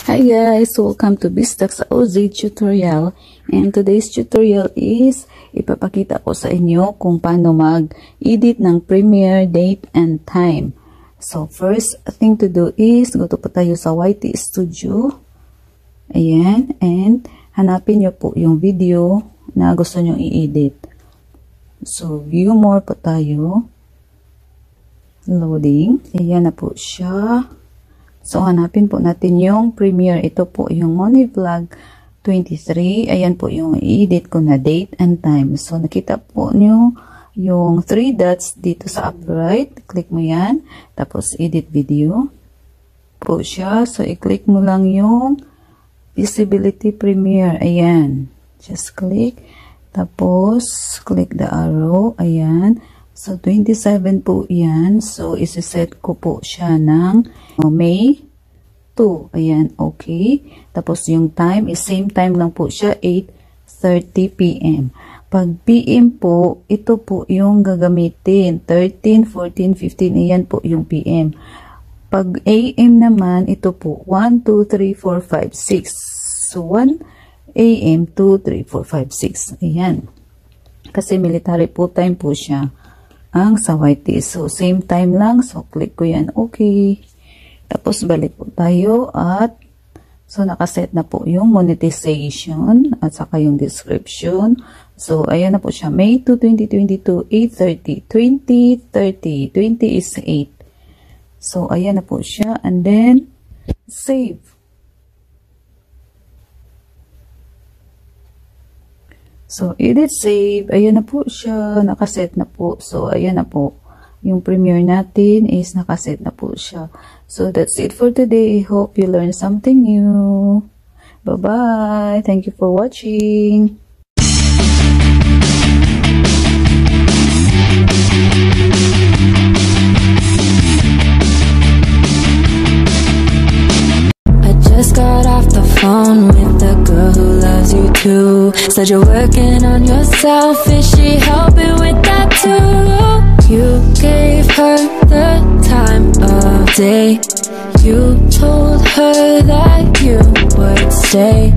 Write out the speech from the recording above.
Hi guys, welcome to Bistax OZ tutorial, and today's tutorial is ipapakita ko sa inyo kung paano mag-edit ng premiere date and time. So first thing to do is go to po tayo sa YT Studio. Ayan, and hanapin nyo po yung video na gusto nyo i-edit. So view more po tayo. Loading. Ayan na po siya. So, hanapin po natin yung premiere. Ito po yung Money Vlog 23. Ayan po yung i-edit ko na date and time. So, nakita po nyo yung 3 dots dito sa upper right. Click mo yan. Tapos, edit video. Po siya. So, i-click mo lang yung visibility premiere. Ayan. Just click. Tapos, click the arrow. Ayan. So, 27 po yan. So, isi-set ko po siya ng May 2. Ayan, okay. Tapos, yung time is same time lang po siya, 8:30 p.m. Pag PM po, ito po yung gagamitin. 13, 14, 15, ayan po yung PM. Pag AM naman, ito po, 1, 2, 3, 4, 5, 6. So, 1 AM, 2, 3, 4, 5, 6. Ayan. Kasi military po time po siya ang sa YT. So, same time lang. So, click ko yan. Okay. Tapos, balik po tayo at so, nakaset na po yung monetization at saka yung description. So, ayan na po siya. May 2, 2022, 8:30. 20, 30. 20 is 8. So, ayan na po siya. And then, save. So, edit, save. Ayan na po siya. Nakaset na po. So, ayan na po. Yung premiere natin is nakaset na po siya. So, that's it for today. Hope you learned something new. Bye-bye. Thank you for watching. Just got off the phone with the girl who loves you too. Said you're working on yourself, is she helping with that too? You gave her the time of day. You told her that you would stay.